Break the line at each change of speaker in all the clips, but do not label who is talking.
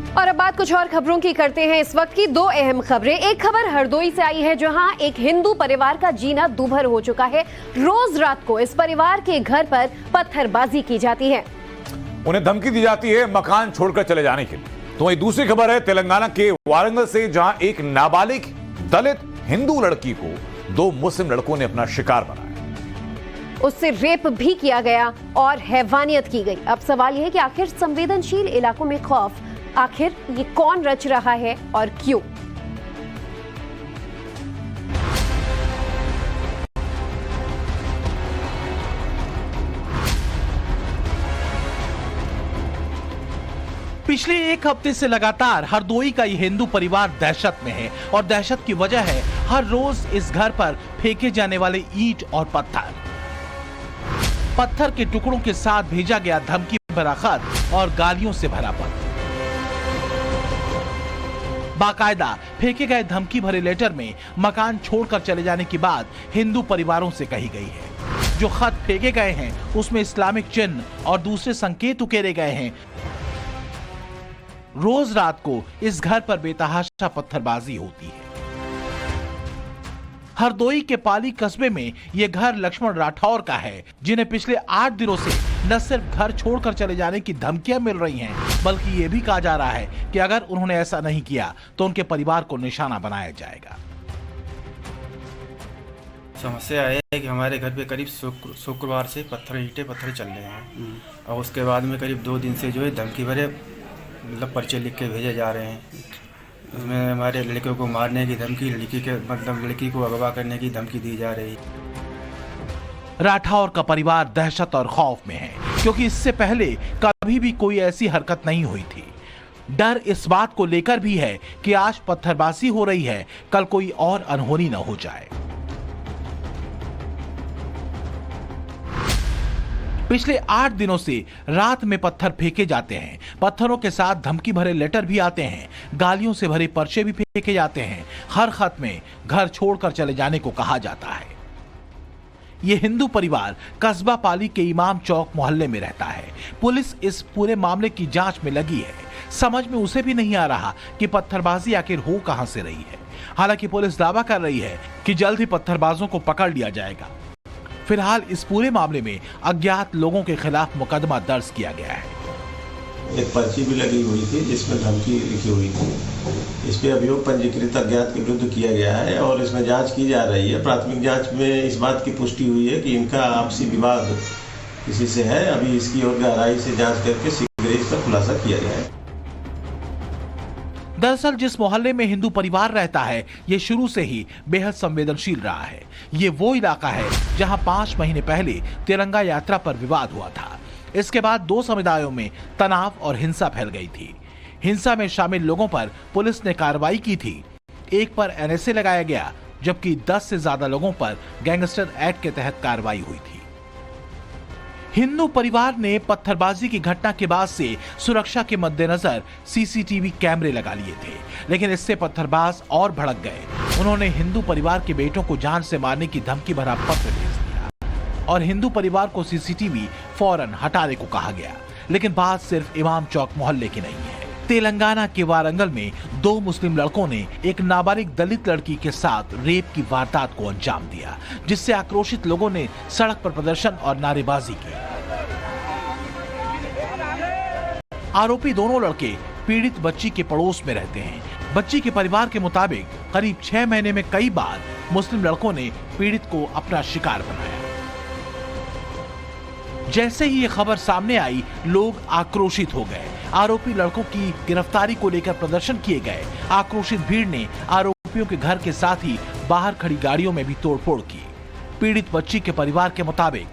और अब बात कुछ और खबरों की करते हैं। इस वक्त की दो अहम खबरें। एक खबर हरदोई से आई है, जहां एक हिंदू परिवार का जीना दूभर हो चुका है। रोज रात को इस परिवार के घर पर पत्थरबाजी की जाती है,
उन्हें धमकी दी जाती है मकान छोड़कर चले जाने की। तो वही दूसरी खबर है तेलंगाना के वारंगल से, जहां एक नाबालिग दलित हिंदू लड़की को दो मुस्लिम लड़कों ने अपना शिकार बनाया,
उससे रेप भी किया गया और हैवानियत की गई। अब सवाल यह है कि आखिर संवेदनशील इलाकों में खौफ आखिर ये कौन रच रहा है और क्यों?
पिछले एक हफ्ते से लगातार हरदोई का ये हिंदू परिवार दहशत में है और दहशत की वजह है हर रोज इस घर पर फेंके जाने वाले ईंट और पत्थर के टुकड़ों के साथ भेजा गया धमकी भरा खत और गालियों से भरा पत्र। बाकायदा फेंके गए धमकी भरे लेटर में मकान छोड़कर चले जाने की बात हिंदू परिवारों से कही गई है। जो खत फेंके गए हैं उसमें इस्लामिक चिन्ह और दूसरे संकेत उकेरे गए हैं। रोज रात को इस घर पर बेतहाशा पत्थरबाजी होती है। हरदोई के पाली कस्बे में यह घर लक्ष्मण राठौर का है, जिन्हें पिछले 8 दिनों से न सिर्फ घर छोड़कर चले जाने की धमकियां मिल रही हैं, बल्कि यह भी कहा जा रहा है कि अगर उन्होंने ऐसा नहीं किया तो उनके परिवार को निशाना बनाया जाएगा।
समस्या है कि हमारे घर पे करीब शुक्रवार से ईंटें पत्थर चल रहे हैं और उसके बाद में करीब 2 दिन से जो है धमकी भरे मतलब पर्चे लिख के भेजे जा रहे हैं। उसमें हमारे लड़कियों को मारने की धमकी, लड़की को अगवा करने की धमकी दी जा रही है।
राठौर का परिवार दहशत और खौफ में है, क्योंकि इससे पहले कभी भी कोई ऐसी हरकत नहीं हुई थी। डर इस बात को लेकर भी है कि आज पत्थरबाजी हो रही है, कल कोई और अनहोनी न हो जाए। पिछले 8 दिनों से रात में पत्थर फेंके जाते हैं। पत्थरों के साथ धमकी भरे लेटर भी आते हैं, गालियों से भरे पर्चे भी फेंके जाते हैं। हर खत में घर छोड़कर चले जाने को कहा जाता है। यह हिंदू परिवार कस्बा पाली के इमाम चौक मोहल्ले में रहता है। पुलिस इस पूरे मामले की जांच में लगी है। समझ में उसे भी नहीं आ रहा कि पत्थरबाजी आखिर हो कहां से रही है। हालांकि पुलिस दावा कर रही है कि जल्द ही पत्थरबाजों को पकड़ लिया जाएगा। फिलहाल इस पूरे मामले में अज्ञात लोगों के खिलाफ मुकदमा दर्ज किया गया है।
एक पर्ची भी लगी हुई थी जिसमें धमकी लिखी हुई थी। इस पे अभियोग पंजीकृत अज्ञात के विरुद्ध किया गया है और इसमें जांच की जा रही है। प्राथमिक जांच में इस बात की पुष्टि हुई है कि इनका आपसी विवाद किसी से है। अभी इसकी और गहराई से जांच करके शीघ्र इसका खुलासा किया जाए।
दरअसल जिस मोहल्ले में हिंदू परिवार रहता है, ये शुरू से ही बेहद संवेदनशील रहा है। ये वो इलाका है जहां 5 महीने पहले तिरंगा यात्रा पर विवाद हुआ था। इसके बाद 2 समुदायों में तनाव और हिंसा फैल गई थी। हिंसा में शामिल लोगों पर पुलिस ने कार्रवाई की थी। एक पर एनएसए लगाया गया, जबकि 10 से ज्यादा लोगों पर गैंगस्टर एक्ट के तहत कार्रवाई हुई थी। हिंदू परिवार ने पत्थरबाजी की घटना के बाद से सुरक्षा के मद्देनजर सीसीटीवी कैमरे लगा लिए थे, लेकिन इससे पत्थरबाज और भड़क गए। उन्होंने हिंदू परिवार के बेटों को जान से मारने की धमकी भरा पत्र भेज दिया और हिंदू परिवार को सीसीटीवी फौरन हटाने को कहा गया। लेकिन बात सिर्फ इमाम चौक मोहल्ले की नहीं है। तेलंगाना के वारंगल में 2 मुस्लिम लड़कों ने एक नाबालिग दलित लड़की के साथ रेप की वारदात को अंजाम दिया, जिससे आक्रोशित लोगों ने सड़क पर प्रदर्शन और नारेबाजी की। आरोपी दोनों लड़के पीड़ित बच्ची के पड़ोस में रहते हैं। बच्ची के परिवार के मुताबिक करीब 6 महीने में कई बार मुस्लिम लड़कों ने पीड़ित को अपना शिकार बनाया। जैसे ही ये खबर सामने आई, लोग आक्रोशित हो गए। आरोपी लड़कों की गिरफ्तारी को लेकर प्रदर्शन किए गए। आक्रोशित भीड़ ने आरोपियों के घर के साथ ही बाहर खड़ी गाड़ियों में भी तोड़फोड़ की। पीड़ित बच्ची के परिवार के मुताबिक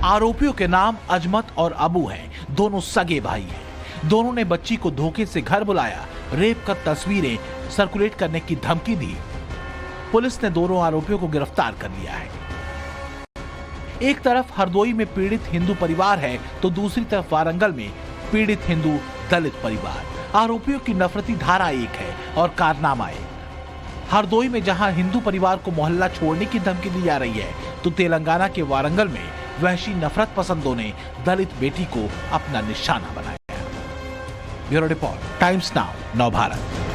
आरोपियों के नाम अजमत और अबू हैं। दोनों सगे भाई हैं। दोनों ने बच्ची को धोखे से घर बुलाया, रेप कर तस्वीरें सर्कुलेट करने की धमकी दी। पुलिस ने दोनों आरोपियों को गिरफ्तार कर लिया है। एक तरफ हरदोई में पीड़ित हिंदू परिवार है, तो दूसरी तरफ वारंगल में पीड़ित हिंदू दलित परिवार। आरोपियों की नफरती धारा एक है और कारनामा एक। हरदोई में जहां हिंदू परिवार को मोहल्ला छोड़ने की धमकी दी जा रही है, तो तेलंगाना के वारंगल में वहशी नफरत पसंदों ने दलित बेटी को अपना निशाना बनाया। ब्यूरो रिपोर्ट, टाइम्स नाउ, नव भारत।